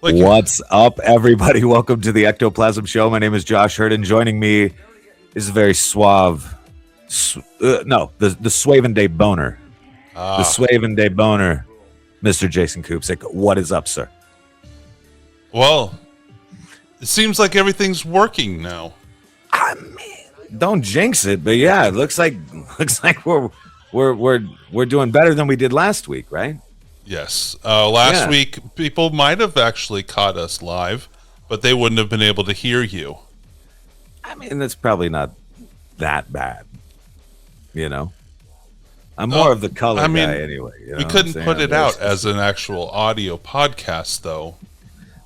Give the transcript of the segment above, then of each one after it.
Like, What's up, everybody? Welcome to the Ectoplasm Show. My name is Josh Heard, and joining me is a very suave, the Swaven Day Boner. The Swaven Day Boner, Mr. Jason Kupzyk. What is up, sir? well, it seems like everything's working now. I mean, don't jinx it, but yeah, it looks like we're doing better than we did last week, right? Yes. Last week, people might have actually caught us live, but they wouldn't have been able to hear you. I mean, that's probably not that bad, you know. I'm more of the color guy anyway. You know we couldn't put it out as an actual audio podcast, though.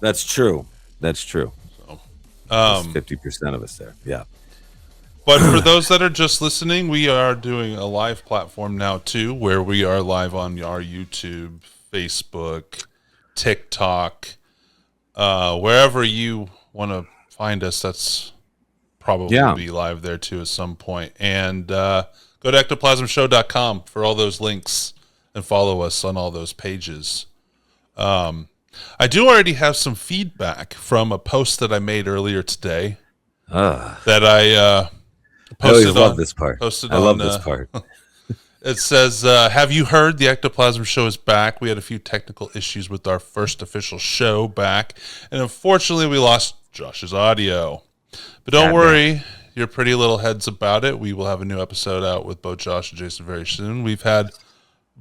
That's true. That's true. So, 50% of us there. Yeah. But for those that are just listening, we are doing a live platform now, too, where we are live on our YouTube, Facebook, TikTok, wherever you want to find us. That's probably be live there, too, at some point. And go to ectoplasmshow.com for all those links and follow us on all those pages. I do already have some feedback from a post that I made earlier today that I posted. I love this part. I love this part. It says, have you heard the Ectoplasm Show is back? We had a few technical issues with our first official show back, and unfortunately we lost Josh's audio. But don't worry, your pretty little heads about it. We will have a new episode out with both Josh and Jason very soon. We've had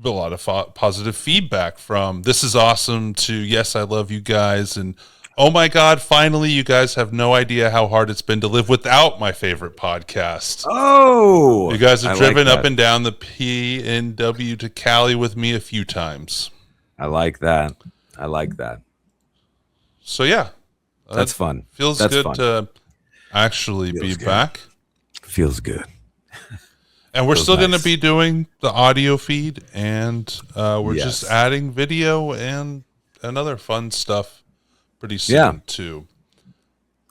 a lot of positive feedback from "this is awesome" to "yes, I love you guys," and "oh my God, finally, you guys have no idea how hard it's been to live without my favorite podcast." Oh, you guys have driven up and down the PNW to Cali with me a few times. I like that. I like that. So yeah, that's fun. Feels good to actually be back. Feels good. And we're still going to be doing the audio feed, and we're just adding video and other fun stuff pretty soon too.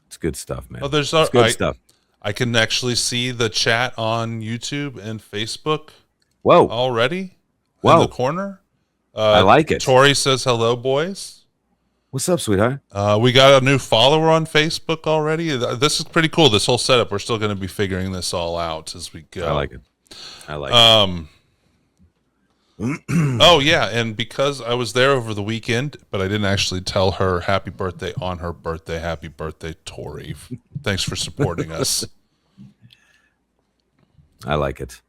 It's good stuff, man. Oh, there's good stuff. I can actually see the chat on YouTube and Facebook. Whoa! Already in the corner. I like it. Tori says hello, boys. What's up, sweetheart? We got a new follower on Facebook already. This is pretty cool. This whole setup. We're still going to be figuring this all out as we go. I like it. Oh yeah, and because I was there over the weekend, but I didn't actually tell her happy birthday on her birthday. Happy birthday, Tori. Thanks for supporting us. I like it.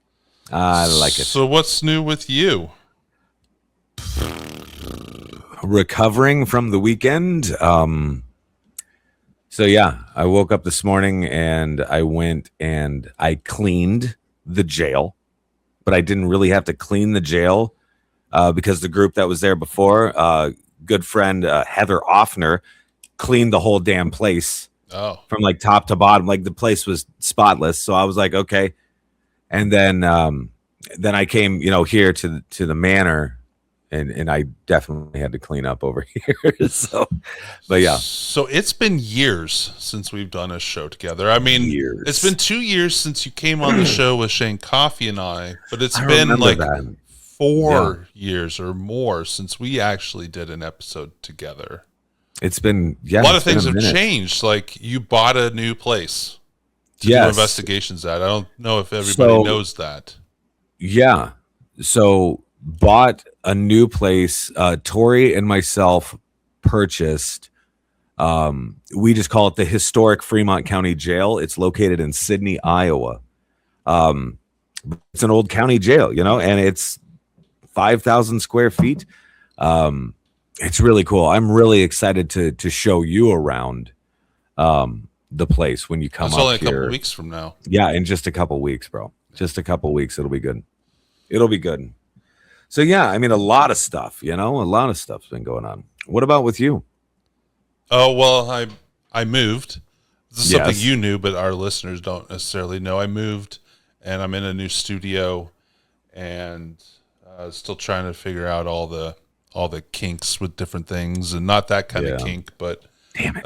I like it. So what's new with you? Recovering from the weekend. So yeah, I woke up this morning and I went and I cleaned the jail, but I didn't really have to clean the jail because the group that was there before, good friend Heather Offner, cleaned the whole damn place from like top to bottom. Like the place was spotless. So I was like, okay. And then I came, here to the manor, and I definitely had to clean up over here. So, but yeah. So it's been years since we've done a show together. I mean, it's been 2 years since you came on the show with Shane Coffey and I, but it's been like 4 years or more since we actually did an episode together. It's been, a lot of things have changed. Like you bought a new place to do investigations at. I don't know if everybody knows that. Yeah. So bought a new place. Tori and myself purchased. We just call it the historic Fremont County Jail. It's located in Sidney, Iowa. It's an old county jail, and it's 5,000 square feet. It's really cool. I'm really excited to show you around the place when you come up here. It's only a couple weeks from now. Yeah, in just a couple weeks, bro. Just a couple weeks. It'll be good. It'll be good. So yeah, I mean, a lot of stuff, a lot of stuff's been going on. What about with you? Oh, well, I moved. This is something you knew, but our listeners don't necessarily know. I moved, and I'm in a new studio, and still trying to figure out all the kinks with different things, and not that kind of kink, but damn it.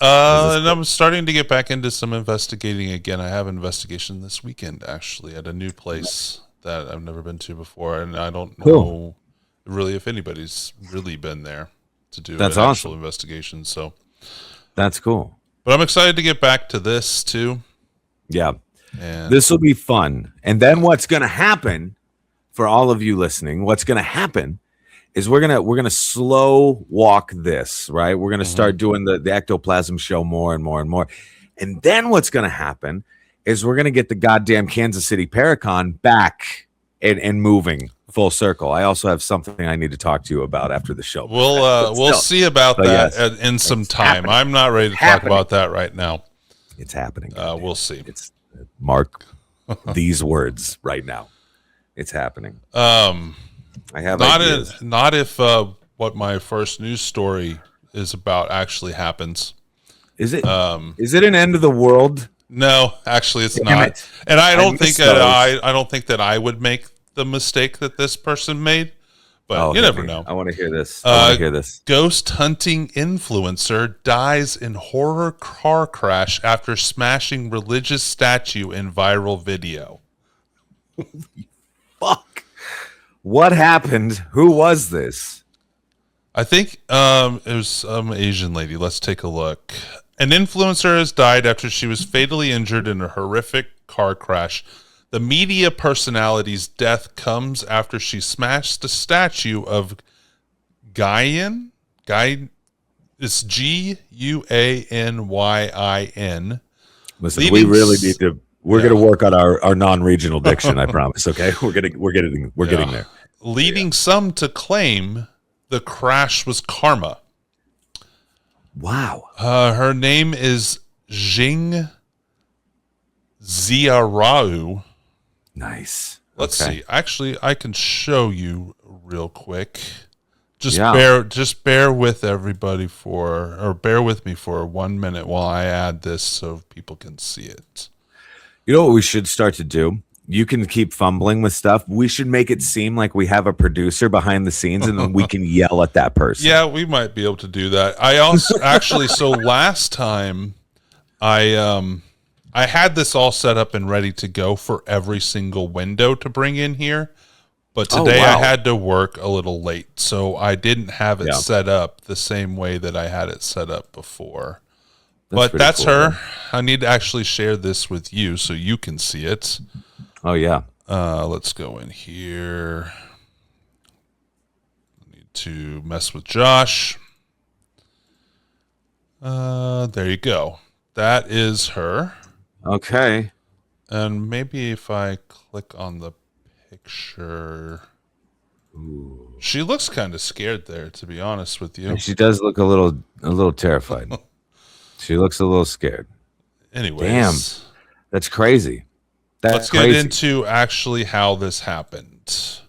And I'm starting to get back into some investigating again. I have an investigation this weekend, actually, at a new place that I've never been to before, and I don't know really if anybody's really been there. to do That's an actual awesome. investigation. So That's cool. but I'm excited to get back to this too. Yeah. And This will be fun. And then what's going to happen for all of you listening, what's going to happen is we're going to slow walk this, right? We're going to start doing the Ectoplasm Show more and more and more. And then what's going to happen is we're going to get the goddamn Kansas City Paracon back and moving full circle. I also have something I need to talk to you about after the show. we'll see about that yes, in some time. happening. I'm not ready to talk about that right now. It's happening. We'll see. It's mark these words right now. It's happening. I have not if what my first news story is about actually happens. Is it? Is it an end of the world? No, actually, it's Damn not. it. And I don't think those. I don't think that I would make the mistake that this person made. But you never know. I want to hear this. I want to hear this. Ghost hunting influencer dies in horror car crash after smashing religious statue in viral video. Fuck. What happened? Who was this? I think it was some Asian lady. Let's take a look. An influencer has died after she was fatally injured in a horrific car crash. The media personality's death comes after she smashed a statue of Guyan. It's Guanyin. Listen, we really need to. We're going to work on our non-regional diction. I promise. Okay, we're getting there. Leading some to claim the crash was karma. Wow. Her name is Jing Ziarau. Nice. Let's see. Actually, I can show you real quick. Just bear with everybody bear with me for 1 minute while I add this so people can see it. You know what we should start to do? You can keep fumbling with stuff. We should make it seem like we have a producer behind the scenes and then we can yell at that person. Yeah, we might be able to do that. I also so last time I had this all set up and ready to go for every single window to bring in here. But today I had to work a little late, so I didn't have it set up the same way that I had it set up before. That's cool, her. Man. I need to actually share this with you so you can see it. Oh, yeah. Let's go in here. I need to mess with Josh. There you go. That is her. Okay. And maybe if I click on the picture. Ooh. She looks kind of scared there, to be honest with you. And she does look a little terrified. She looks a little scared. Anyways. Damn. That's crazy. Let's get into actually how this happened.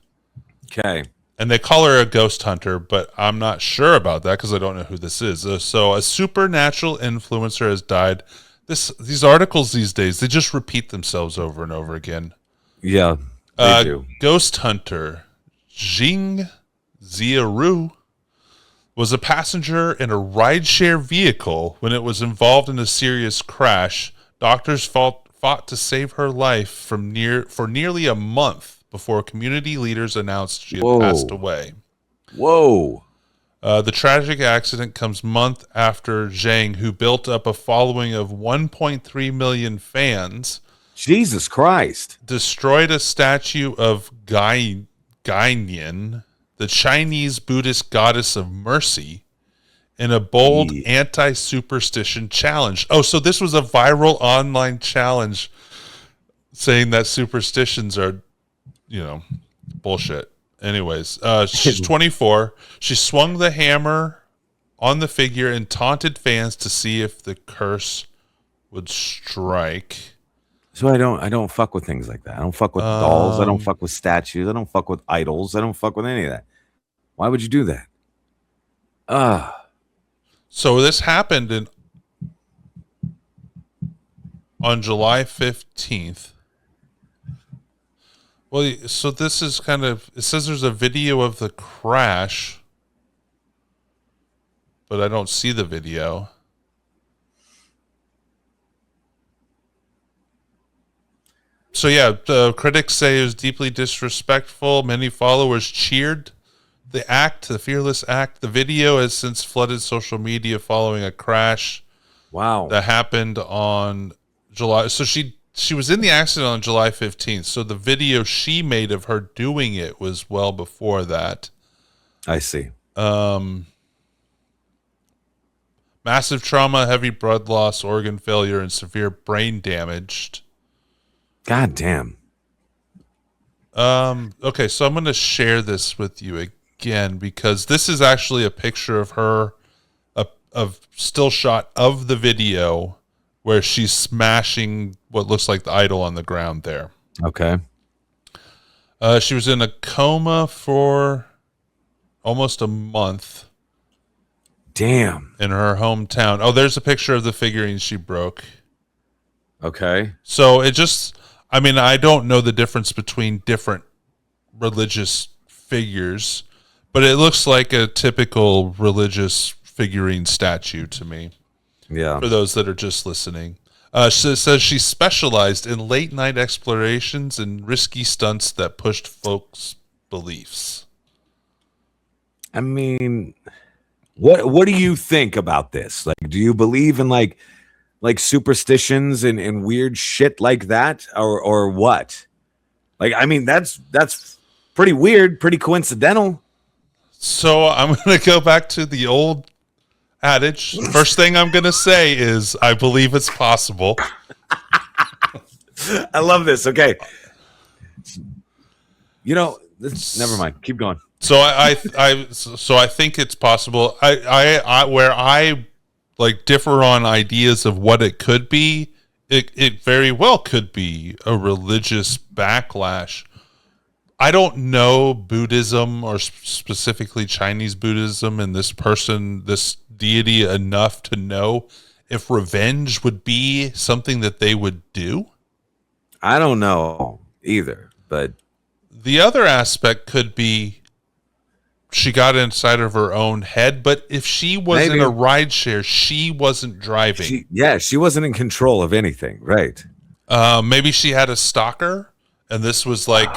Okay. And they call her a ghost hunter, but I'm not sure about that because I don't know who this is. So a supernatural influencer has died. These articles these days, they just repeat themselves over and over again. Yeah, they do. Ghost hunter Jing Ziaru was a passenger in a rideshare vehicle when it was involved in a serious crash. Doctors fought to save her life for nearly a month before community leaders announced she had passed away. Whoa. The tragic accident comes month after Zhang, who built up a following of 1.3 million fans, Jesus Christ, destroyed a statue of Guanyin, the Chinese Buddhist goddess of mercy, in a bold anti-superstition challenge. Oh, so this was a viral online challenge saying that superstitions are, bullshit. Anyways, she's 24. She swung the hammer on the figure and taunted fans to see if the curse would strike. So I don't fuck with things like that. I don't fuck with dolls. I don't fuck with statues. I don't fuck with idols. I don't fuck with any of that. Why would you do that? So this happened on July 15th. Well, so this is it says there's a video of the crash, but I don't see the video. So yeah, the critics say it was deeply disrespectful. Many followers cheered the fearless act. The video has since flooded social media following a crash. Wow. That happened on July. So she was in the accident on July 15th. So the video she made of her doing it was well before that. I see. Massive trauma, heavy blood loss, organ failure, and severe brain damage. God damn. Okay, so I'm going to share this with you again because this is actually a picture of her, a still shot of the video where she's smashing what looks like the idol on the ground there. Okay. She was in a coma for almost a month. Damn. In her hometown. Oh, there's a picture of the figurines she broke. Okay. So it just, I mean, I don't know the difference between different religious figures, but it looks like a typical religious figurine statue to me. Yeah. For those that are just listening. She says she specialized in late night explorations and risky stunts that pushed folks' beliefs. I mean, what do you think about this? Like, do you believe in like superstitions and weird shit like that, or what? Like, I mean, that's pretty weird, pretty coincidental. So I'm going to go back to the old adage. First thing I'm going to say is I believe it's possible. I love this. Okay. You know, never mind. Keep going. So I think it's possible. I where I like differ on ideas of what it could be. It very well could be a religious backlash. I don't know Buddhism or specifically Chinese Buddhism and this deity enough to know if revenge would be something that they would do. I don't know either, but the other aspect could be she got inside of her own head, but if she was in a ride share, she wasn't driving. She wasn't in control of anything, right? Maybe she had a stalker, and this was like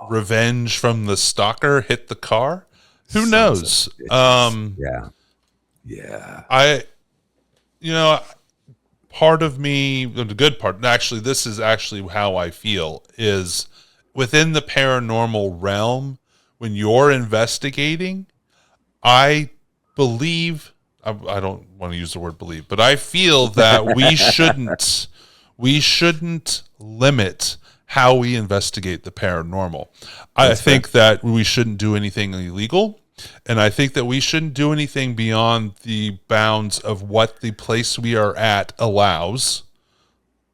revenge from the stalker hit the car. Who knows? Yeah. Part of me, the good part, actually, this is actually how I feel, is within the paranormal realm, when you're investigating, I believe, I don't want to use the word believe, but I feel that we shouldn't limit how we investigate the paranormal. I think that we shouldn't do anything illegal, and I think that we shouldn't do anything beyond the bounds of what the place we are at allows.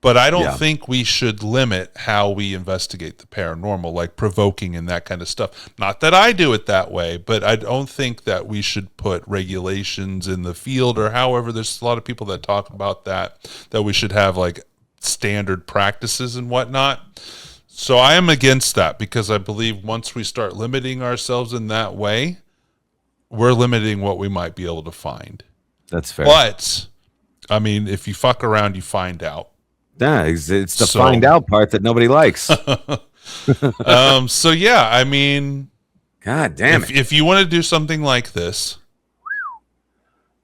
But I don't think we should limit how we investigate the paranormal, like provoking and that kind of stuff. Not that I do it that way, but I don't think that we should put regulations in the field or however. There's a lot of people that talk about that we should have like standard practices and whatnot. So I am against that because I believe once we start limiting ourselves in that way, we're limiting what we might be able to find. That's fair. But, I mean, if you fuck around, you find out. Yeah, it's the find out part that nobody likes. So yeah, I mean, God damn it. If you want to do something like this,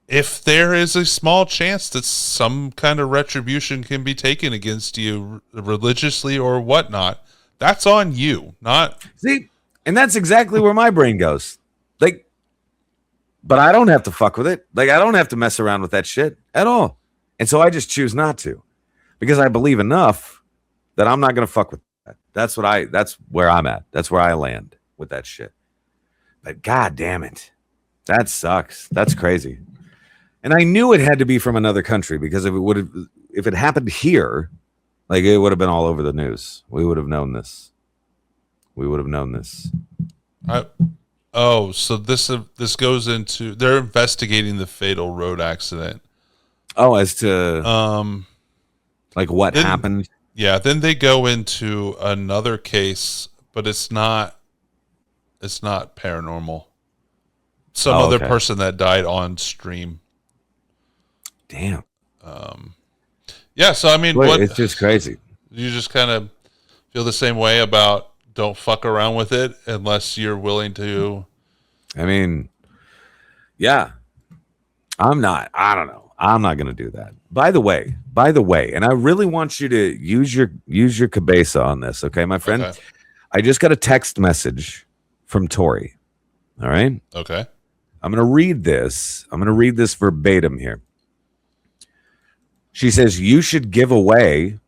if there is a small chance that some kind of retribution can be taken against you religiously or whatnot, that's on you. Not see, and that's exactly where my brain goes. Like, but I don't have to fuck with it. Like, I don't have to mess around with that shit at all. And so I just choose not to. Because I believe enough that I'm not going to fuck with that. That's where I'm at. That's where I land with that shit. But God damn it. That sucks. That's crazy. And I knew it had to be from another country because if it happened here, like it would have been all over the news. We would have known this. So this goes into, they're investigating the fatal road accident. Oh, as to like what happened? Yeah, then they go into another case, but it's not paranormal. Some other person that died on stream. Damn. Yeah, so I mean, it's just crazy. You just kind of feel the same way about don't fuck around with it unless you're willing to I mean, yeah, I don't know. I'm not going to do that. By the way, and I really want you to use your cabeza on this, okay, my friend? Okay. I just got a text message from Tori. All right? Okay. I'm going to read this. I'm going to read this verbatim here. She says, you should give away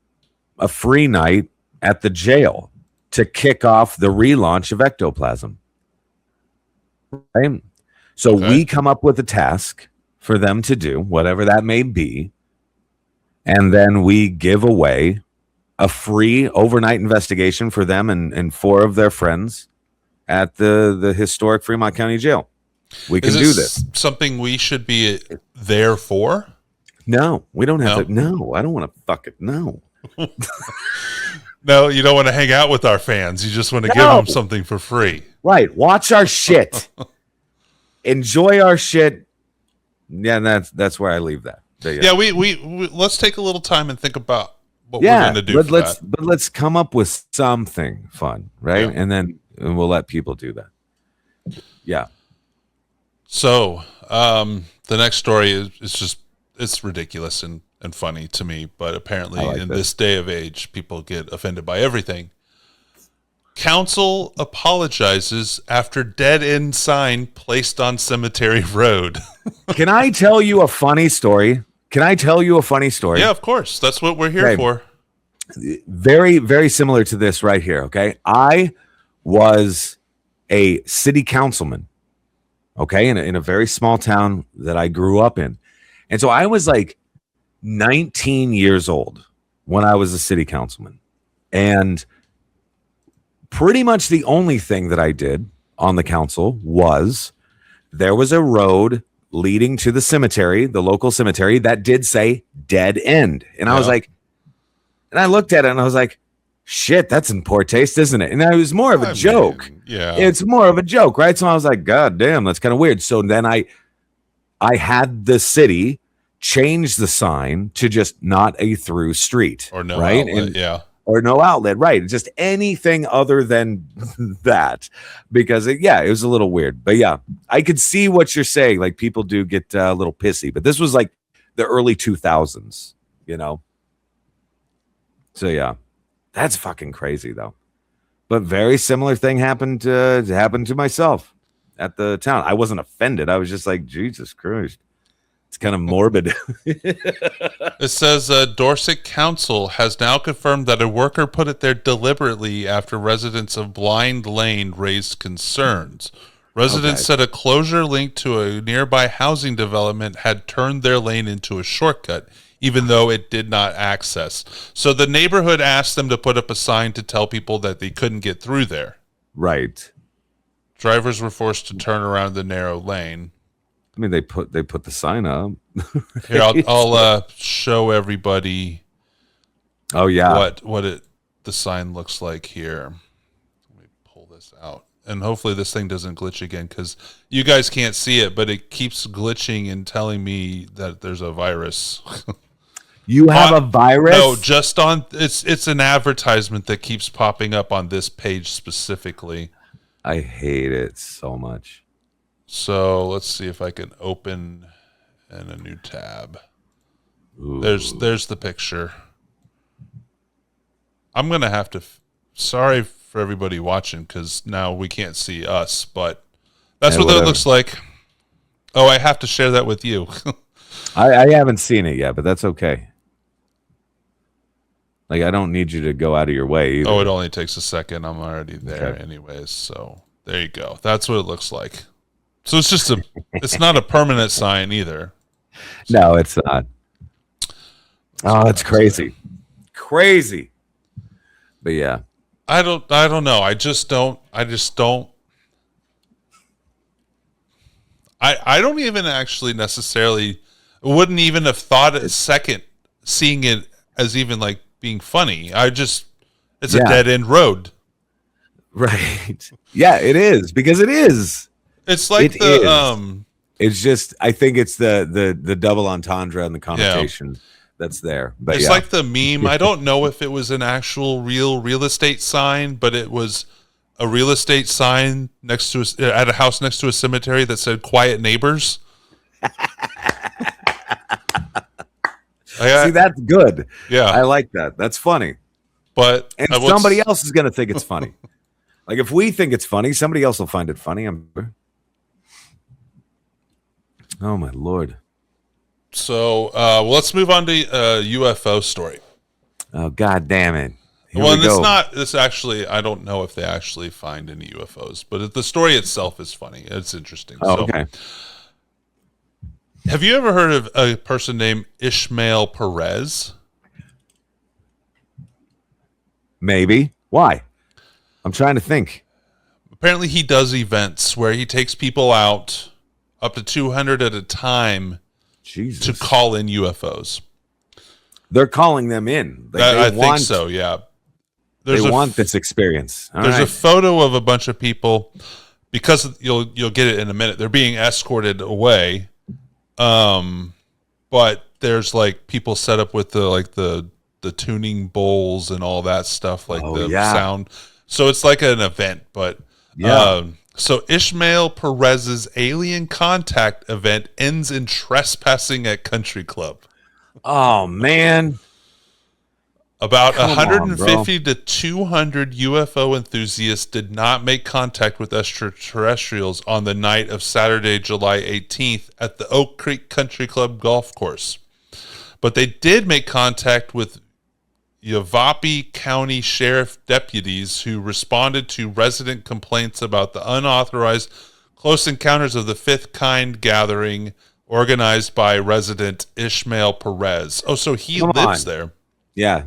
a free night at the jail to kick off the relaunch of Ectoplasm. Right? So we come up with a task for them to do, whatever that may be, and then we give away a free overnight investigation for them and 4 of their friends at the historic Fremont County Jail. We can do this. Something we should be there for? No, we don't have to. No, I don't want to fuck it. No. No, you don't want to hang out with our fans. You just want to give them something for free. Right. Watch our shit. Enjoy our shit. Yeah, and that's where I leave that. Yeah, we let's take a little time and think about what we're going to do. But let's come up with something fun, right? Yeah. And then we'll let people do that. Yeah. So the next story is just, it's ridiculous and funny to me, but apparently in this day of age, people get offended by everything. Council apologizes after dead end sign placed on cemetery road. Can I tell you a funny story? Yeah, of course. That's what we're here for. Very, very similar to this right here. Okay. I was a city councilman. Okay. In a very small town that I grew up in. And so I was like 19 years old when I was a city councilman. And pretty much the only thing that I did on the council was there was a road leading to the cemetery, the local cemetery, that did say dead end. And I was like, and I looked at it and I was like, shit, that's in poor taste, isn't it? And it was more of a joke. Yeah. It's more of a joke, right? So I was like, God damn, that's kind of weird. So then I had the city change the sign to just not a through street. Or no right? outlet, Or no outlet, right? Just anything other than that, because it was a little weird. But yeah, I could see what you're saying. Like people do get a little pissy, but this was like the early 2000s, you know? So yeah, that's fucking crazy though. But very similar thing happened to myself at the town. I wasn't offended. I was just like, Jesus Christ. It's kind of morbid. It says Dorset Council has now confirmed that a worker put it there deliberately after residents of Blind Lane raised concerns. Residents said a closure linked to a nearby housing development had turned their lane into a shortcut, even though it did not access. So the neighborhood asked them to put up a sign to tell people that they couldn't get through there. Right. Drivers were forced to turn around the narrow lane. I mean, they put the sign up. Here, I'll show everybody. Oh yeah, what the sign looks like here. Let me pull this out, and hopefully this thing doesn't glitch again because you guys can't see it, but it keeps glitching and telling me that there's a virus. You have a virus? No, just on it's an advertisement that keeps popping up on this page specifically. I hate it so much. So let's see if I can open in a new tab. Ooh. There's the picture. I'm gonna have to. Sorry for everybody watching because now we can't see us, but that's what that looks like. Oh, I have to share that with you. I haven't seen it yet, but that's okay. Like I don't need you to go out of your way either. Oh, it only takes a second. I'm already there anyways. So there you go. That's what it looks like. So it's just it's not a permanent sign either. So, no, it's not. Oh, it's crazy. Crazy. But yeah. I don't know. I just don't I don't even actually necessarily wouldn't even have thought a second seeing it as even like being funny. It's a dead end road. Right. Yeah, it is because it is. It's like it's just I think it's the double entendre and the connotation that's there. But it's like the meme. I don't know if it was an actual real estate sign, but it was a real estate sign next to at a house next to a cemetery that said "Quiet Neighbors." See, that's good. Yeah, I like that. That's funny. but And somebody else is going to think it's funny. Like if we think it's funny, somebody else will find it funny. Oh my Lord. So let's move on to UFO story. Oh God damn it. Here Well, we and go. it's not. This actually, I don't know if they actually find any UFOs, but the story itself is funny. It's interesting. Oh, okay. Have you ever heard of a person named Ishmael Perez? Maybe. Why? I'm trying to think. Apparently, he does events where he takes people out up to 200 at a time Jesus. to call in UFOs. They're calling them in. Like I think so. Yeah. They want this experience. There's a photo of a bunch of people, because you'll get it in a minute. They're being escorted away, but there's like people set up with the tuning bowls and all that stuff, like sound. So it's like an event, but so Ishmael Perez's alien contact event ends in trespassing at country club. Oh man. About 150 to 200 UFO enthusiasts did not make contact with extraterrestrials on the night of Saturday, July 18th at the Oak Creek Country Club golf course. But they did make contact with Yavapai County Sheriff deputies who responded to resident complaints about the unauthorized close encounters of the fifth kind gathering organized by resident Ishmael Perez. Oh, so he lives there. Yeah.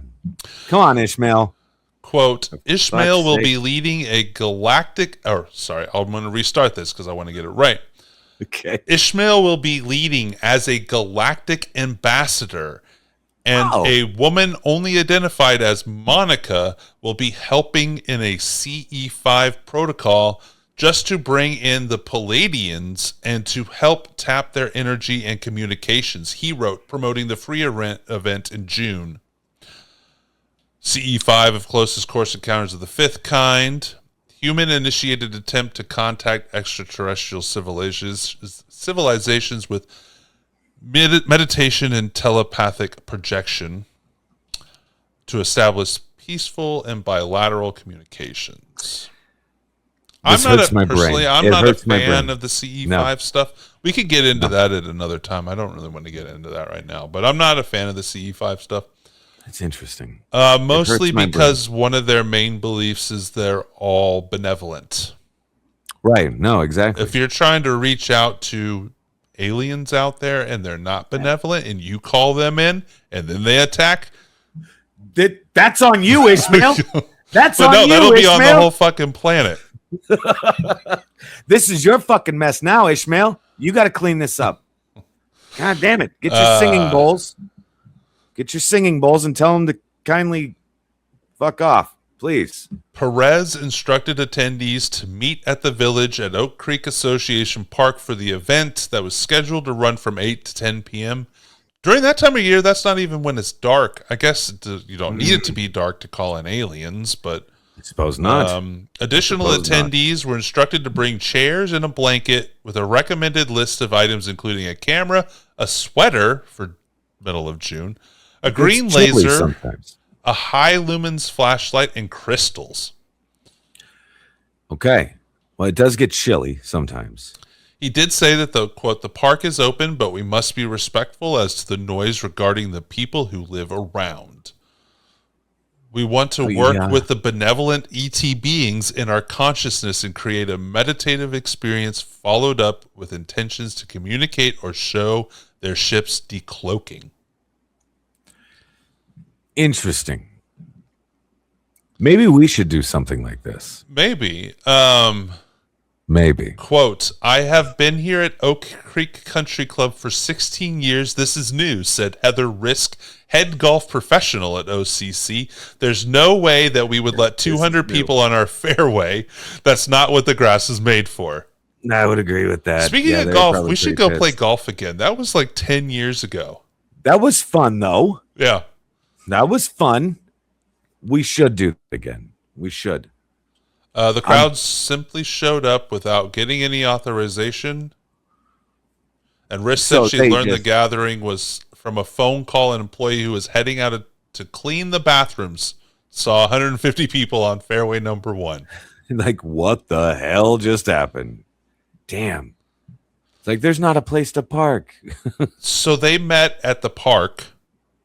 Come on, Ishmael. Quote, Ishmael will be leading a galactic, I'm going to restart this because I want to get it right. Okay. Ishmael will be leading as a galactic ambassador, and a woman only identified as Monica will be helping in a CE5 protocol just to bring in the Palladians and to help tap their energy and communications, he wrote, promoting the free event in June. CE5 of closest course encounters of the fifth kind, human-initiated attempt to contact extraterrestrial civilizations with meditation and telepathic projection to establish peaceful and bilateral communications. I'm not a fan of the CE5 stuff. We could get into that at another time. I don't really want to get into that right now, but I'm not a fan of the CE5 stuff. It's interesting. Mostly because one of their main beliefs is they're all benevolent. Right. No, exactly. If you're trying to reach out to aliens out there and they're not benevolent and you call them in and then they attack, that's on you, Ishmael. That's on you, that'll be Ishmael. on the whole fucking planet. This is your fucking mess now, Ishmael. You got to clean this up. God damn it. Get your singing bowls. Get your singing bowls and tell them to kindly fuck off, please. Perez instructed attendees to meet at the village at Oak Creek Association Park for the event that was scheduled to run from 8 to 10 p.m. During that time of year, that's not even when it's dark. I guess you don't need it to be dark to call in aliens, but I suppose not. Additional attendees were instructed to bring chairs and a blanket with a recommended list of items, including a camera, a sweater for middle of June, a green laser, a high lumens flashlight, and crystals. Okay. Well, it does get chilly sometimes. He did say that the park is open, but we must be respectful as to the noise regarding the people who live around. We want to work with the benevolent ET beings in our consciousness and create a meditative experience followed up with intentions to communicate or show their ships decloaking. Interesting. Maybe we should do something like this. Maybe. Maybe. Quote, I have been here at Oak Creek Country Club for 16 years. This is new, said Heather Risk, head golf professional at OCC. There's no way that we would let 200 people on our fairway. That's not what the grass is made for. I would agree with that. Speaking of golf, we should go play golf again. That was like 10 years ago. That was fun, though. Yeah. That was fun. We should do it again. We should. The crowd simply showed up without getting any authorization. And Rish said she learned the gathering was from a phone call. An employee who was heading out to clean the bathrooms saw 150 people on fairway number 1. Like, what the hell just happened? Damn. It's like, there's not a place to park. So they met at the park,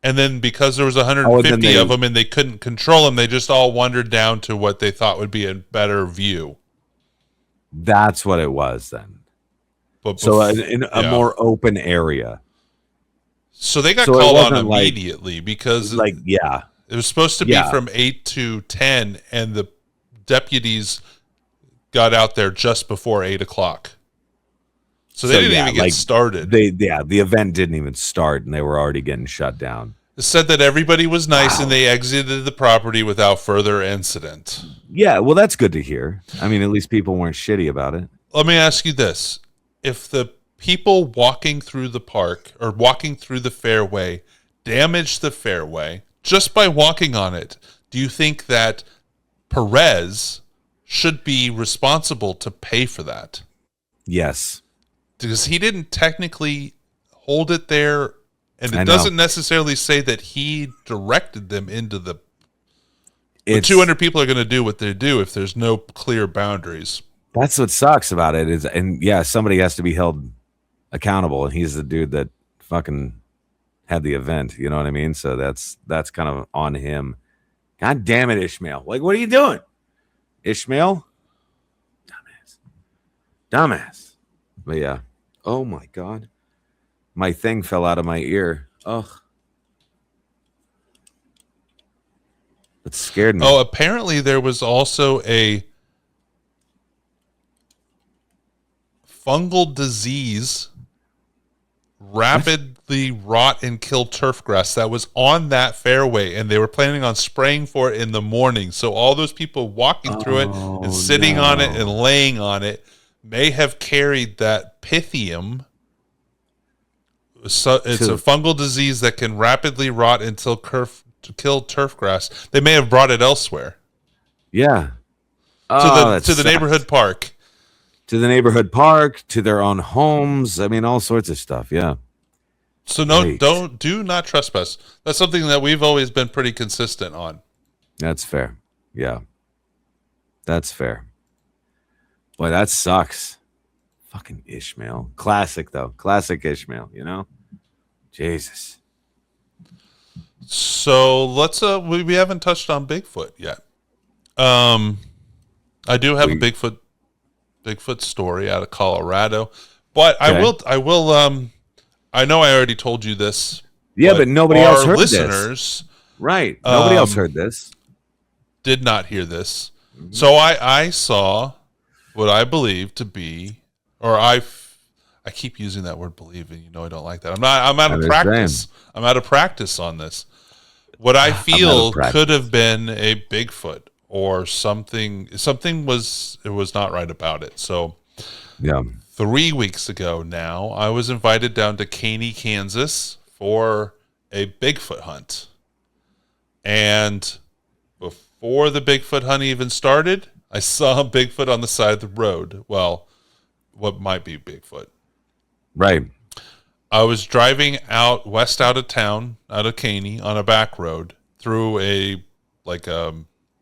and then because there was 150 of them and they couldn't control them, they just all wandered down to what they thought would be a better view. That's what it was then. But in a more open area. So they got called on immediately because it was supposed to be from 8 to 10, and the deputies got out there just before 8 o'clock. So they didn't even get started. The event didn't even start, and they were already getting shut down. It said that everybody was nice and they exited the property without further incident. Yeah, well, that's good to hear. I mean, at least people weren't shitty about it. Let me ask you this. If the people walking through the park or walking through the fairway damaged the fairway just by walking on it, do you think that Perez should be responsible to pay for that? Yes. Because he didn't technically hold it there, and it doesn't necessarily say that he directed them into the... 200 people are going to do what they do if there's no clear boundaries. That's what sucks about it is, and somebody has to be held accountable, and he's the dude that fucking had the event. You know what I mean? So that's kind of on him. God damn it, Ishmael! Like, what are you doing, Ishmael? Dumbass. But yeah. Oh my God, my thing fell out of my ear. Ugh. It scared me. Oh, apparently there was also a fungal disease rapidly rot and kill turf grass that was on that fairway, and they were planning on spraying for it in the morning. So all those people walking through it and sitting on it and laying on it may have carried that Pythium. So it's a fungal disease that can rapidly rot until to kill turf grass. They may have brought it elsewhere. Yeah. To the neighborhood park. To the neighborhood park, to their own homes. I mean, all sorts of stuff. Yeah. So do not trespass. That's something that we've always been pretty consistent on. That's fair. Yeah. That's fair. Boy, that sucks. Fucking Ishmael. Classic, though. Classic Ishmael, you know? Jesus. So let's we haven't touched on Bigfoot yet. I do have a Bigfoot story out of Colorado, but I will I know I already told you this. Yeah, but nobody else heard listeners, this. Right. Nobody else heard this. Did not hear this. Mm-hmm. So I saw what I believe to be, or I keep using that word believe, and you know I don't like that. I'm out of practice. I'm out of practice on this. What I feel could have been a Bigfoot or something. It was not right about it. So, yeah. 3 weeks ago now, I was invited down to Caney, Kansas for a Bigfoot hunt. And before the Bigfoot hunt even started, I saw a Bigfoot on the side of the road. Well, what might be Bigfoot. Right. I was driving out of town, out of Caney, on a back road through a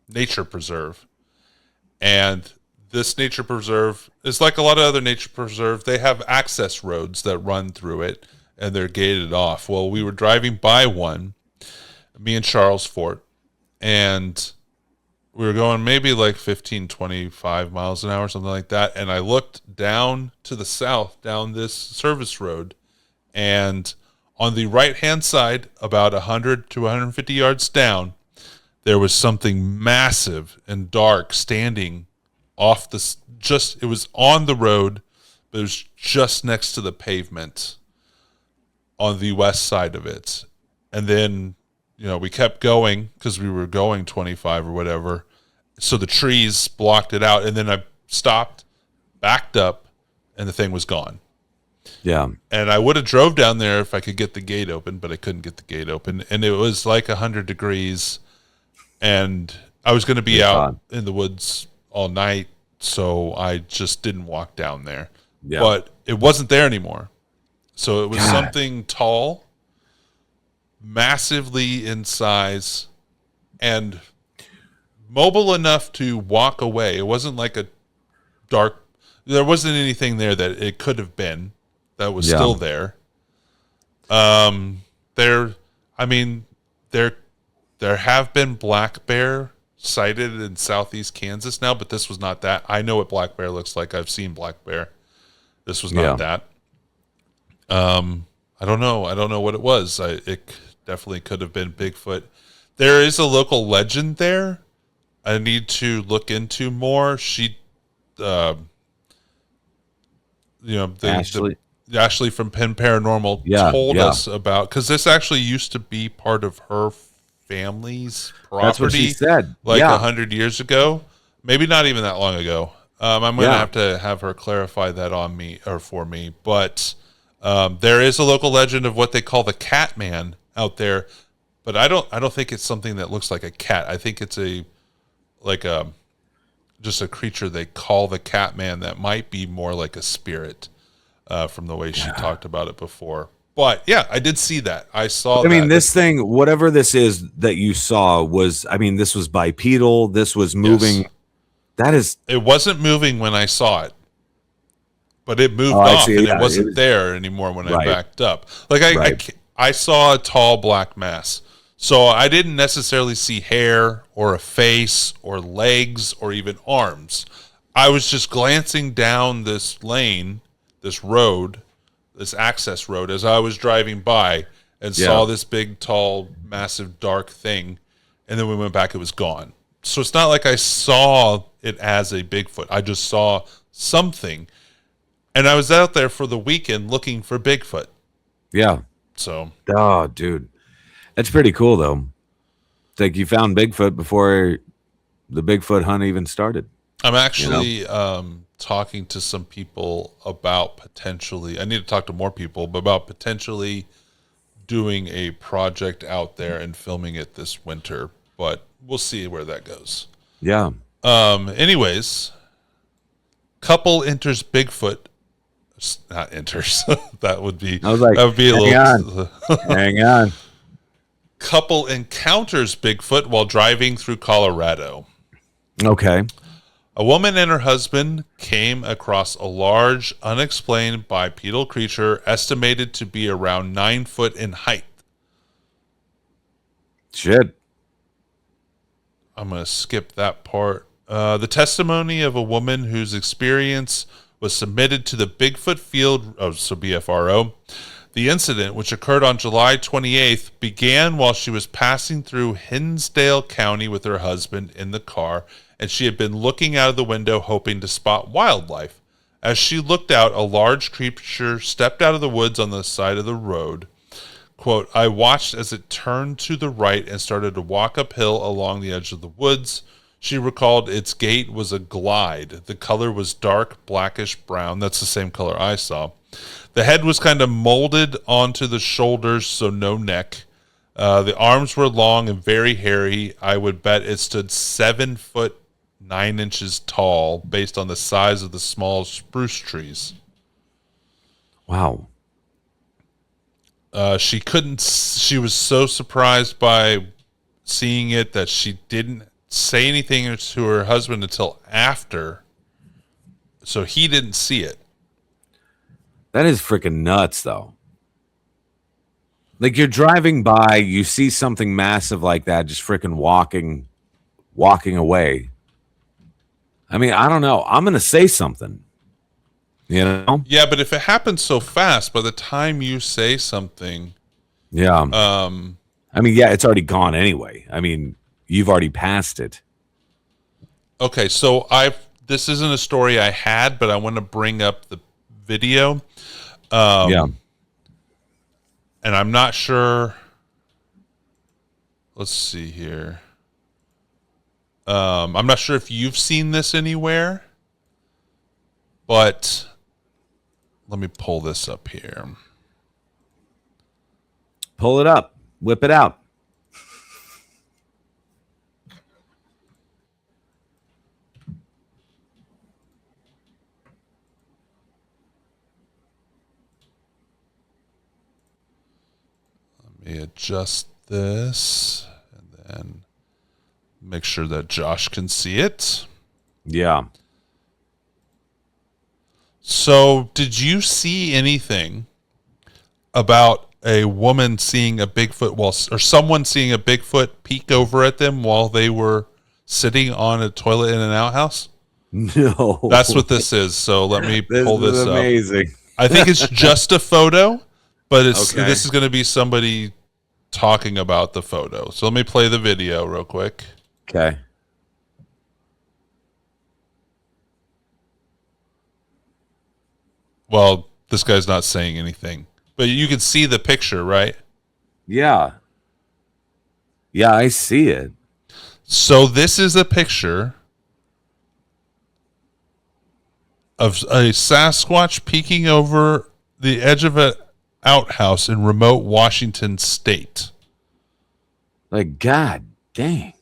nature preserve. And this nature preserve is like a lot of other nature preserves. They have access roads that run through it, and they're gated off. Well, we were driving by one, me and Charles Fort, and we were going maybe like 15, 25 miles an hour, something like that. And I looked down to the south, down this service road, and on the right-hand side, about 100 to 150 yards down, there was something massive and dark standing off it was on the road, but it was just next to the pavement on the west side of it. And then, we kept going because we were going 25 or whatever. So the trees blocked it out. And then I stopped, backed up, and the thing was gone. Yeah. And I would have drove down there if I could get the gate open, but I couldn't get the gate open. And it was like 100 degrees. And I was going to be out in the woods all night, so I just didn't walk down there. Yeah. But it wasn't there anymore. So it was God. something tall, massively in size, and mobile enough to walk away. It wasn't like a dark, there wasn't anything there that it could have been that was still there. There, I mean, there have been black bear sighted in southeast Kansas now, but this was not that. I know what black bear looks like. I've seen black bear. This was not that. I don't know. I don't know what it was. It definitely could have been Bigfoot. There is a local legend there. I need to look into more. She, Ashley from Penn Paranormal told us about, because this actually used to be part of her family's property. That's what she said. Like 100 years ago, maybe not even that long ago. I'm going to have her clarify that on me or for me. But there is a local legend of what they call the cat man out there. But I don't think it's something that looks like a cat. I think it's just a creature they call the cat man that might be more like a spirit from the way she talked about it before. But yeah, I did see that. I saw. I mean, this thing, whatever this is that you saw, was. I mean, this was bipedal. This was moving. Yes. That is. It wasn't moving when I saw it, but it moved off, and it wasn't there anymore when I backed up. Like I saw a tall black mass. So I didn't necessarily see hair or a face or legs or even arms. I was just glancing down this lane, this road, this access road as I was driving by and saw this big, tall, massive, dark thing. And then we went back, it was gone. So it's not like I saw it as a Bigfoot. I just saw something. And I was out there for the weekend looking for Bigfoot. Yeah. So. Oh, dude. That's pretty cool, though. It's like you found Bigfoot before the Bigfoot hunt even started. I'm actually talking to some people about potentially, I need to talk to more people, but about potentially doing a project out there and filming it this winter. But we'll see where that goes. Yeah. Anyways, couple enters Bigfoot. Not enters. That would be. I was like, that would be a little. Hang on. Couple encounters Bigfoot while driving through Colorado. Okay. A woman and her husband came across a large, unexplained bipedal creature estimated to be around 9 foot in height. Shit. I'm going to skip that part. The testimony of a woman whose experience was submitted to the Bigfoot Field, BFRO. The incident, which occurred on July 28th, began while she was passing through Hinsdale County with her husband in the car, and she had been looking out of the window hoping to spot wildlife. As she looked out, a large creature stepped out of the woods on the side of the road. Quote, I watched as it turned to the right and started to walk uphill along the edge of the woods. She recalled its gait was a glide. The color was dark, blackish brown. That's the same color I saw. The head was kind of molded onto the shoulders, so no neck. The arms were long and very hairy. I would bet it stood 7 foot 9 inches tall based on the size of the small spruce trees. Wow. She was so surprised by seeing it that she didn't say anything to her husband until after. So he didn't see it. That is freaking nuts, though. Like, you're driving by, you see something massive like that, just freaking walking away. I mean, I don't know. I'm going to say something. You know? Yeah, but if it happens so fast, by the time you say something... Yeah. I mean, yeah, it's already gone anyway. I mean, you've already passed it. Okay, so this isn't a story I had, but I want to bring up the video. Yeah. And I'm not sure. Let's see here. I'm not sure if you've seen this anywhere, but let me pull this up here. Pull it up. Whip it out. me adjust this and then make sure that Josh can see it. Yeah. So, did you see anything about a woman seeing a Bigfoot or someone seeing a Bigfoot peek over at them while they were sitting on a toilet in an outhouse? No. That's what this is. So let me pull this is amazing. up. I think it's just a photo, but Okay. This is going to be somebody talking about the photo. So let me play the video real quick. Okay. Well, this guy's not saying anything, but you can see the picture, right? Yeah. Yeah, I see it. So this is a picture of a Sasquatch peeking over the edge of an outhouse in remote Washington state. Like, God dang.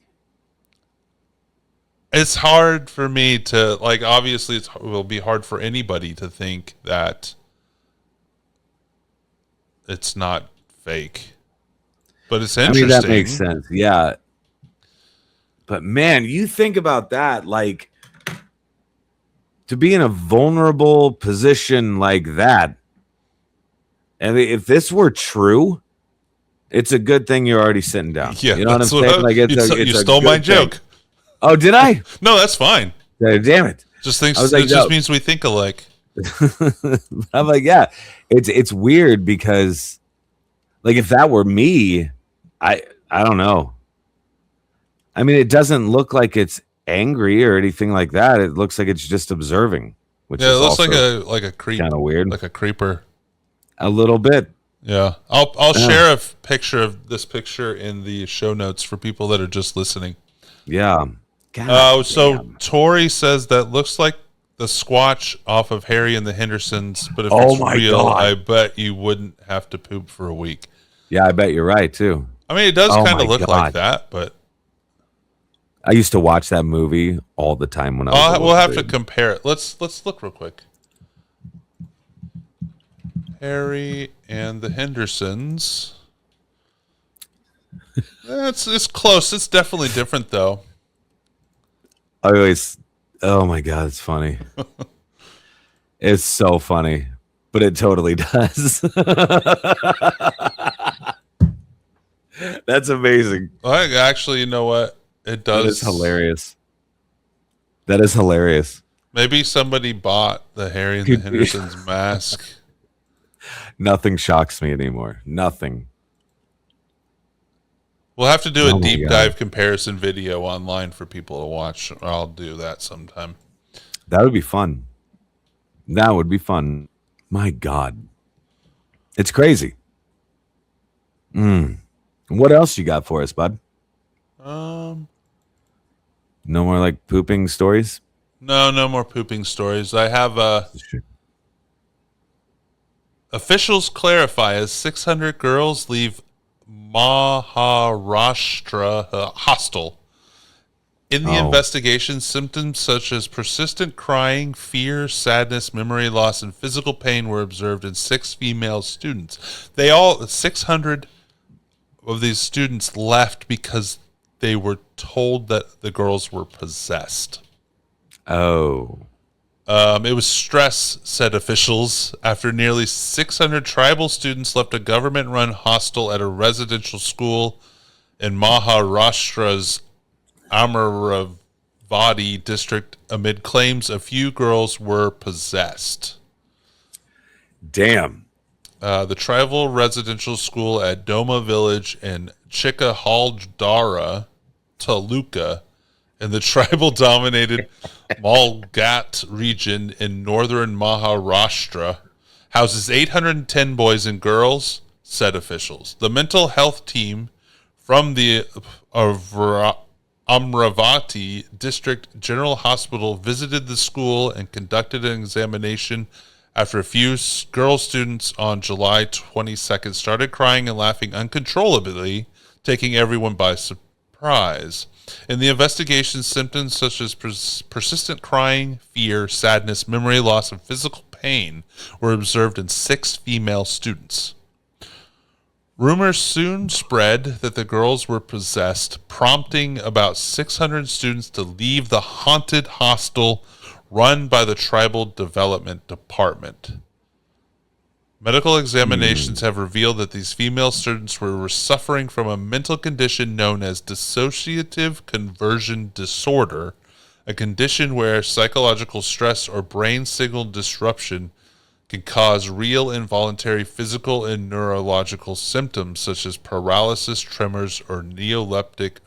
It's hard for me to, like, obviously it will be hard for anybody to think that it's not fake. But it's interesting. I mean, that makes sense. Yeah. But man, you think about that, like, to be in a vulnerable position like that. And if this were true, it's a good thing you're already sitting down. Yeah, you know what I'm saying? Like, you stole my joke. Oh, did I? No, that's fine. Damn it! Just means we think alike. I'm like, yeah, it's weird because, like, if that were me, I don't know. I mean, it doesn't look like it's angry or anything like that. It looks like it's just observing, which yeah, is it looks like a creep, kind of weird, like a creeper. A little bit. Yeah, I'll share a picture of this picture in the show notes for people that are just listening. Yeah. So Tori says that looks like the Squatch off of Harry and the Hendersons, but if it's real, God. I bet you wouldn't have to poop for a week. Yeah, I bet you're right too. I mean, it does kind of look like that, but I used to watch that movie all the time when I was we'll have to compare it. Let's look real quick. Harry and the Hendersons. It's close. It's definitely different though. Oh my God, it's funny. It's so funny, but it totally does. That's amazing. Actually, you know what? It does. That is hilarious. That is hilarious. Maybe somebody bought the Harry and the Hendersons mask. Nothing shocks me anymore. Nothing. We'll have to do a deep dive comparison video online for people to watch. I'll do that sometime. That would be fun. That would be fun. My God. It's crazy. What else you got for us, bud? No more like pooping stories? No more pooping stories. I have officials clarify as 600 girls leave Maharashtra hostel. In the investigation, symptoms such as persistent crying, fear, sadness, memory loss, and physical pain were observed in 6 female students. 600 of these students left because they were told that the girls were possessed. Oh. It was stress, said officials, after nearly 600 tribal students left a government-run hostel at a residential school in Maharashtra's Amaravati district amid claims a few girls were possessed. Damn. The tribal residential school at Doma village in Chikkahaldara, Taluka, in the tribal-dominated Malgat region in northern Maharashtra, houses 810 boys and girls, said officials. The mental health team from the Amravati District General Hospital visited the school and conducted an examination after a few girl students on July 22nd started crying and laughing uncontrollably, taking everyone by surprise. In the investigation, symptoms such as persistent crying, fear, sadness, memory loss, and physical pain were observed in 6 female students. Rumors soon spread that the girls were possessed, prompting about 600 students to leave the haunted hostel run by the Tribal Development Department. Medical examinations have revealed that these female students were suffering from a mental condition known as dissociative conversion disorder, a condition where psychological stress or brain signal disruption can cause real involuntary physical and neurological symptoms such as paralysis, tremors, or non-epileptic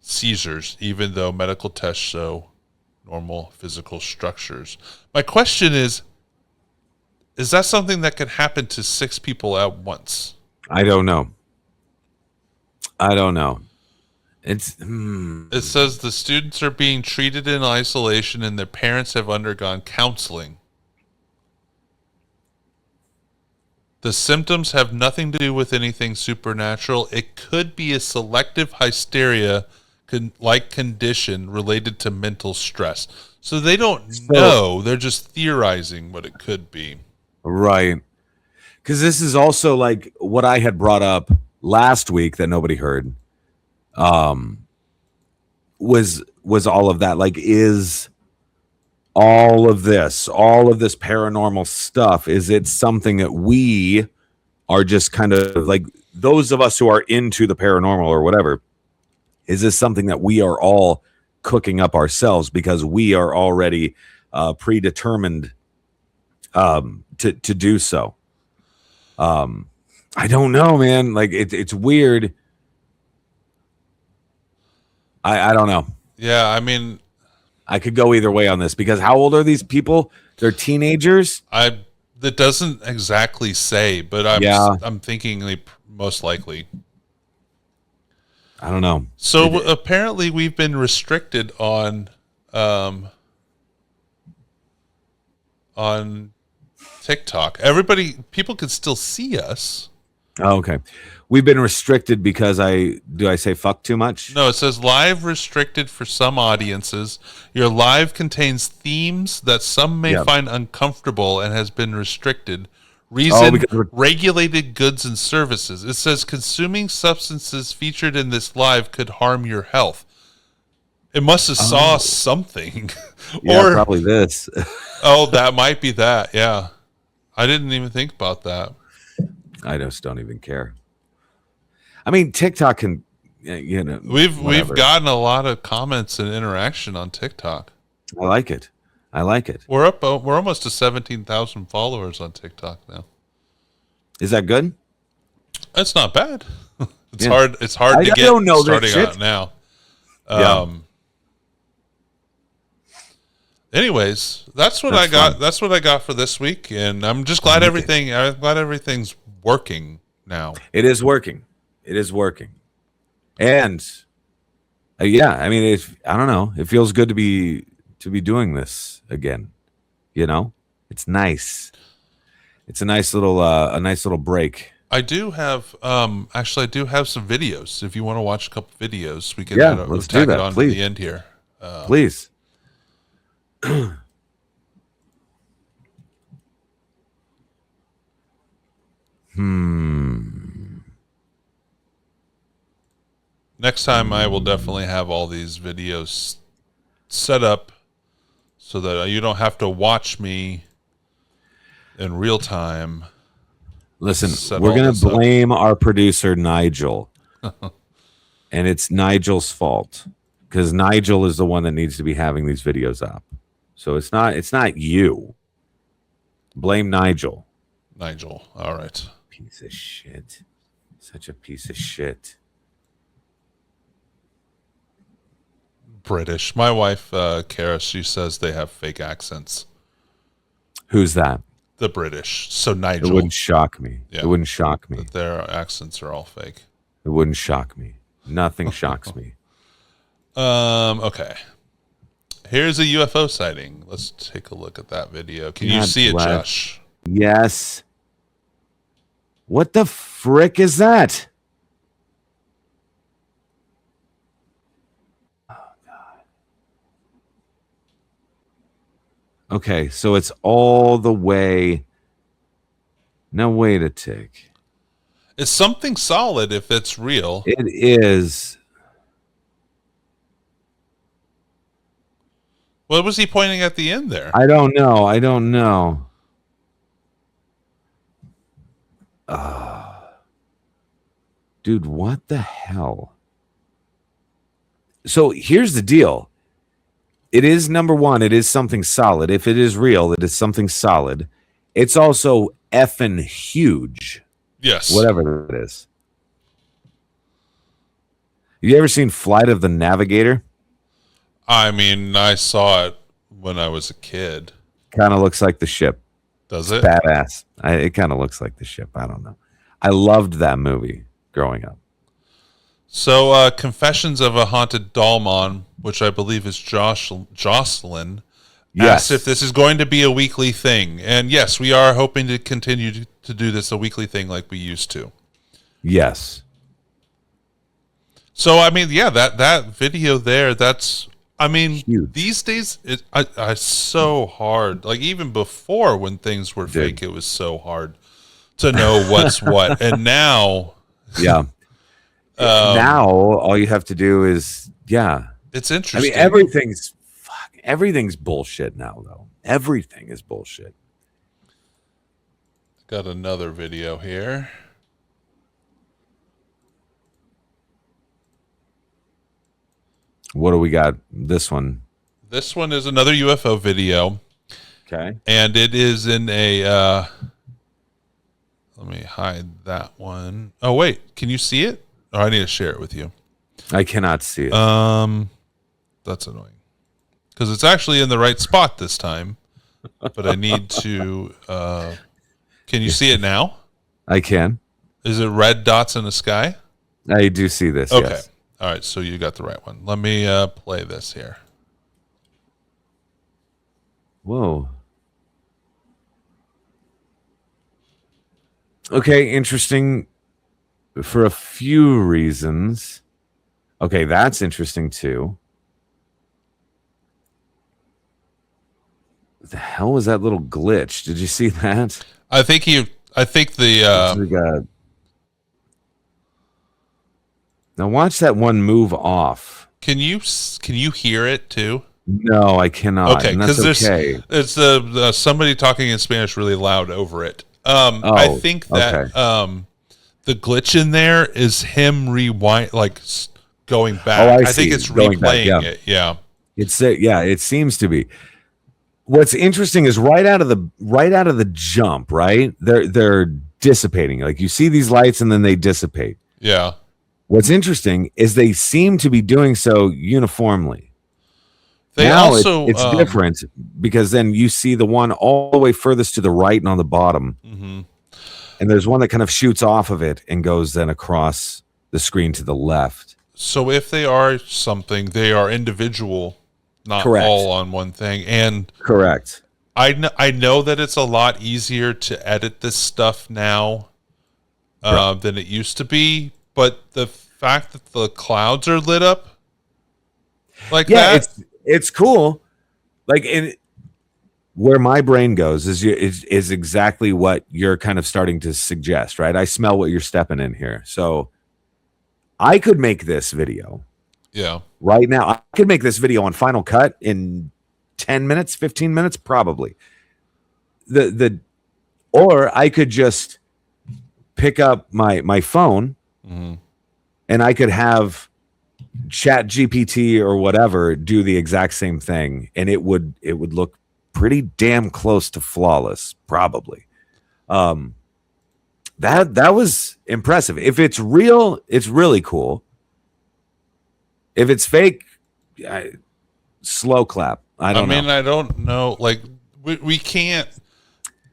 seizures, even though medical tests show normal physical structures. My question is that something that could happen to 6 people at once? I don't know. It says the students are being treated in isolation and their parents have undergone counseling. The symptoms have nothing to do with anything supernatural. It could be a selective hysteria like condition related to mental stress. So they don't know. They're just theorizing what it could be. Right. Because this is also like what I had brought up last week that nobody heard. Was all of that, like, is all of this paranormal stuff, is it something that we are just kind of like, those of us who are into the paranormal or whatever, is this something that we are all cooking up ourselves because we are already predetermined to do so? I don't know, man. Like, it's weird. I don't know. Yeah, I mean, I could go either way on this because how old are these people? They're teenagers. That doesn't exactly say, but I'm thinking most likely. I don't know. So apparently we've been restricted on TikTok. People can still see us. Oh, okay. We've been restricted because I say fuck too much? No, it says live restricted for some audiences. Your live contains themes that some may find uncomfortable and has been restricted. Reason, regulated goods and services. It says consuming substances featured in this live could harm your health. It must have saw something. Yeah, probably this. Oh, that might be that. Yeah. I didn't even think about that. I just don't even care. I mean, TikTok can, we've gotten a lot of comments and interaction on TikTok. I like it. We're almost to 17,000 followers on TikTok now. Is that good? That's not bad. It's hard to get starting out now. Anyways, that's what I got. Fun. That's what I got for this week, and I'm just glad everything's working now. It is working. And I mean, I don't know. It feels good to be doing this again. It's nice. It's a nice little break. I do have actually some videos. If you want to watch a couple videos, we can let's tag do that. it on Please. To the end here. Please. Next time I will definitely have all these videos set up so that you don't have to watch me in real time. Listen, we're going to blame our producer, Nigel. And it's Nigel's fault because Nigel is the one that needs to be having these videos up. So it's not you. Blame Nigel. All right. Piece of shit. Such a piece of shit. British. My wife, Kara, she says they have fake accents. Who's that? The British. So Nigel. It wouldn't shock me. Yeah. It wouldn't shock me. That their accents are all fake. It wouldn't shock me. Nothing shocks me. Okay. Here's a UFO sighting. Let's take a look at that video. Can you see it, Josh? Yes. What the frick is that? Oh, God. Okay, so it's all the way Now wait a tick. It's something solid if it's real. It is. What was he pointing at the end there? I don't know. Dude, what the hell? So here's the deal. It is, number one, it is something solid. If it is real, it is something solid. It's also effing huge. Yes. Whatever it is. You ever seen Flight of the Navigator? I mean, I saw it when I was a kid. Kind of looks like the ship. Does it? Badass. It kind of looks like the ship. I don't know. I loved that movie growing up. So, Confessions of a Haunted Dollmon, which I believe is Jocelyn, asked if this is going to be a weekly thing. And yes, we are hoping to continue to do this a weekly thing like we used to. Yes. So, I mean, yeah, that video there, that's, I mean, huge. These days, it's so hard. Like, even before when things were fake, it was so hard to know what's what. And now... Yeah. Now, all you have to do is, It's interesting. I mean, everything's bullshit now, though. Everything is bullshit. Got another video here. What do we got? This one. This one is another UFO video. Okay. And it is in a, let me hide that one. Oh, wait. Can you see it? Oh, I need to share it with you. I cannot see it. That's annoying. Because it's actually in the right spot this time. But I need to, can you see it now? I can. Is it red dots in the sky? I do see this, Okay. yes. All right, so you got the right one. Let me play this here. Whoa. Okay, interesting for a few reasons. Okay, that's interesting too. What the hell was that little glitch? Did you see that? I think the now watch that one move off. Can you hear it too? No, I cannot. Okay, because it's somebody talking in Spanish really loud over it. I think that the glitch in there is him rewind, like going back. Oh, I think it's replaying it. Yeah, it seems to be. What's interesting is right out of the jump, right? They're dissipating. Like you see these lights and then they dissipate. Yeah. What's interesting is they seem to be doing so uniformly. It's different because then you see the one all the way furthest to the right and on the bottom. Mm-hmm. And there's one that kind of shoots off of it and goes then across the screen to the left. So if they are something, they are individual, not all on one thing. And correct. I know that it's a lot easier to edit this stuff now than it used to be. But the fact that the clouds are lit up like that, it's cool. Like where my brain goes is exactly what you're kind of starting to suggest, right? I smell what you're stepping in here. So I could make this video. Yeah. Right now, I could make this video on Final Cut in 10 minutes, 15 minutes, probably. Or I could just pick up my phone. Mm-hmm. And I could have Chat GPT or whatever do the exact same thing, and it would look pretty damn close to flawless, probably. That was impressive. If it's real, it's really cool. If it's fake, slow clap. I don't know. Like we can't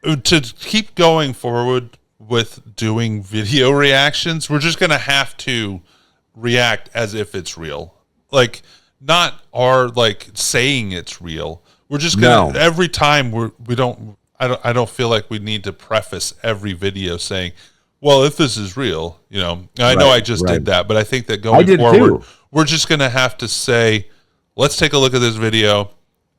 to keep going forward with doing video reactions. We're just gonna have to react as if it's real, like not saying it's real. We're just gonna every time I don't feel like we need to preface every video saying, well, if this is real, I know I just did that, but I think that going forward, we're just gonna have to say, let's take a look at this video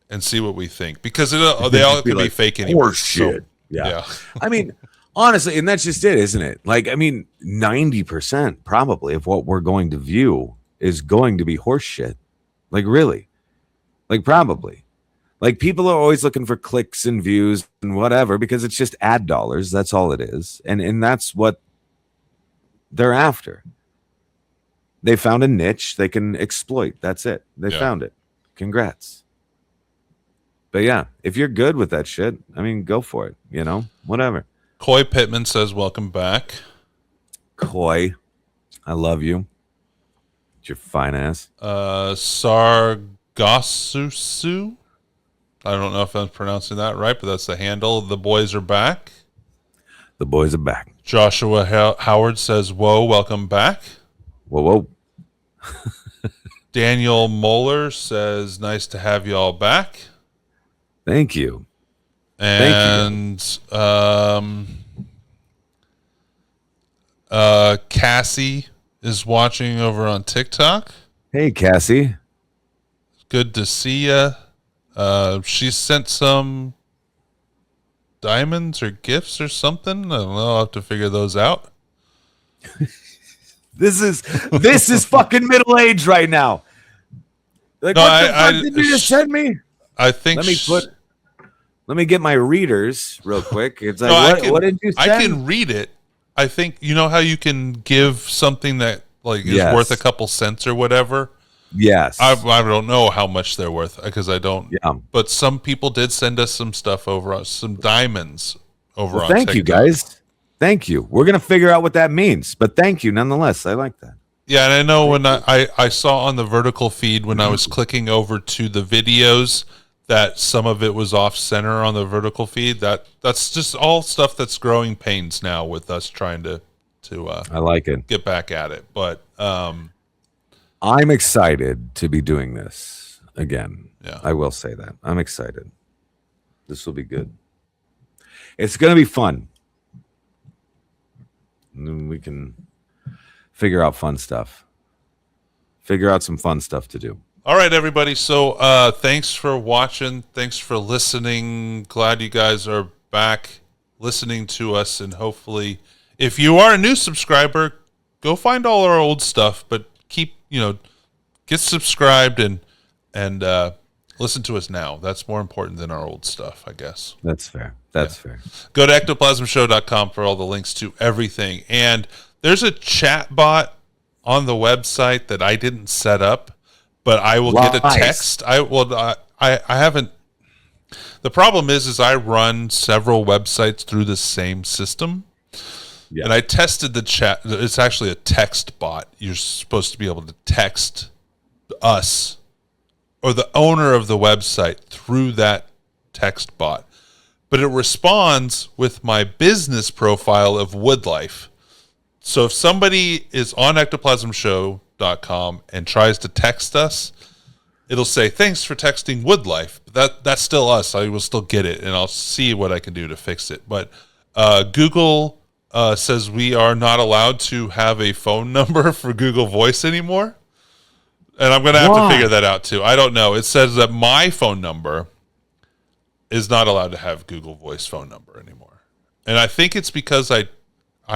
and see what we think, because they all could be fake anyway. Shit. Yeah. I mean, Honestly, and that's just it, isn't it? Like, I mean, 90% probably of what we're going to view is going to be horse shit. Like, really? Like, probably. Like, people are always looking for clicks and views and whatever because it's just ad dollars. That's all it is. And that's what they're after. They found a niche they can exploit. That's it. They found it. Congrats. But yeah, if you're good with that shit, I mean, go for it. You know, whatever. Coy Pittman says, welcome back. Coy, I love you. It's your fine ass. Sargasusu. I don't know if I'm pronouncing that right, but that's the handle. The boys are back. The boys are back. Joshua Howard says, whoa, welcome back. Whoa. Daniel Moeller says, nice to have you all back. Thank you. And Cassie is watching over on TikTok. Hey, Cassie. Good to see you. She sent some diamonds or gifts or something. I don't know. I'll have to figure those out. This is fucking middle age right now. Like, no, what the fuck did you just send me? I think let me get my readers real quick. It's like, what did you send? I can read it. I think, you know how you can give something that like is worth a couple cents or whatever? Yes. I don't know how much they're worth because I don't. Yeah. But some people did send us some stuff over, some diamonds over on Thank you, guys. Thank you. We're going to figure out what that means. But thank you nonetheless. I like that. Yeah, and I know when I saw on the vertical feed when I was clicking over to the videos that some of it was off center on the vertical feed. That's just all stuff that's growing pains now with us trying to I like it. Get back at it. But I'm excited to be doing this again. Yeah. I will say that. I'm excited. This will be good. It's going to be fun. And we can figure out fun stuff. Figure out some fun stuff to do. All right, everybody. So thanks for watching. Thanks for listening. Glad you guys are back listening to us. And hopefully, if you are a new subscriber, go find all our old stuff. But keep, get subscribed and listen to us now. That's more important than our old stuff, I guess. That's fair. That's fair. Go to ectoplasmshow.com for all the links to everything. And there's a chat bot on the website that I didn't set up, but I will get a text. I haven't. The problem is I run several websites through the same system. Yeah. And I tested the chat. It's actually a text bot. You're supposed to be able to text us or the owner of the website through that text bot. But it responds with my business profile of Woodlife. So if somebody is on ectoplasmshow.com and tries to text us, it'll say, thanks for texting Woodlife. That's still us. I will still get it, and I'll see what I can do to fix it. But Google says we are not allowed to have a phone number for Google Voice anymore. And I'm going to have to figure that out, too. I don't know. It says that my phone number is not allowed to have Google Voice phone number anymore. And I think it's because I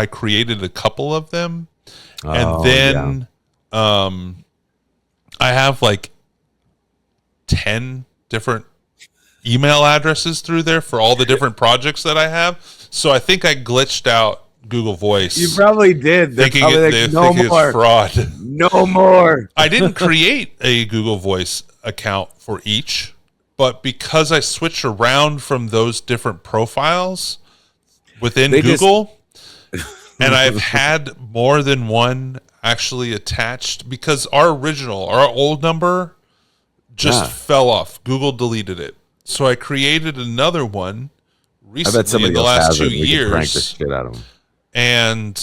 created a couple of them. And then I have like 10 different email addresses through there for all the different projects that I have. So I think I glitched out Google Voice. You probably did. They're thinking probably they think it's fraud. No more. I didn't create a Google Voice account for each, but because I switched around from those different profiles within Google, and I've had more than one actually attached because our old number just fell off. Google deleted it. So I created another one recently in the last 2 years. Crank the shit out of them. And,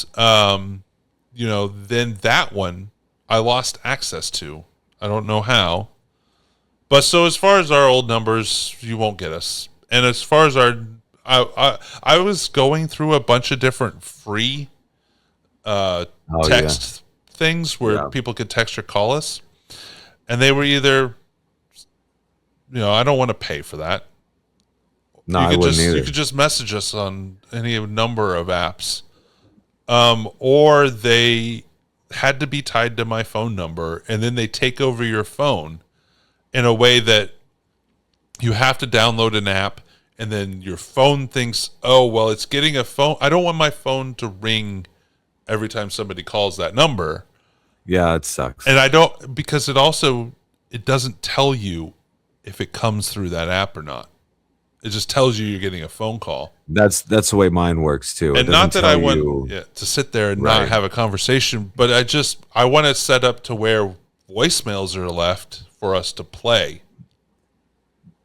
then that one I lost access to. I don't know how. But so as far as our old numbers, you won't get us. And as far as I was going through a bunch of different free text things where people could text or call us. And they were either, I don't want to pay for that. No, I wouldn't either. You could just message us on any number of apps. Or they had to be tied to my phone number, and then they take over your phone in a way that you have to download an app, and then your phone thinks, oh, well, it's getting a phone. I don't want my phone to ring every time somebody calls that number. Yeah, it sucks. And I don't, because it doesn't tell you if it comes through that app or not. It just tells you you're getting a phone call. That's the way mine works too. And not that I want to sit there and not have a conversation, but I want to set up to where voicemails are left for us to play.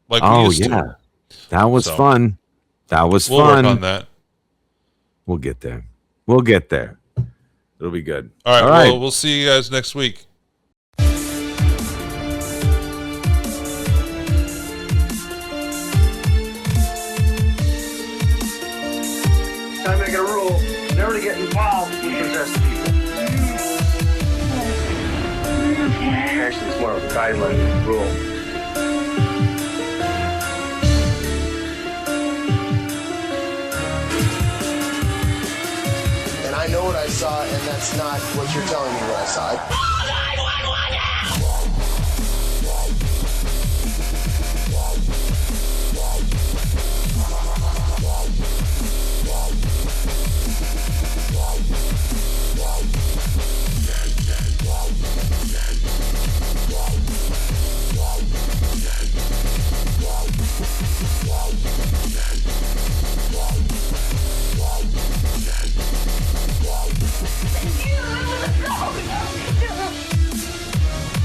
Like we used to. That was fun. We'll work on that. We'll get there. We'll get there. It'll be good. All right. Well, we'll see you guys next week. I make a rule never to get involved with possessed people. Actually, it's more of a guideline than a rule. And I know what I saw, and that's not what you're telling me what I saw.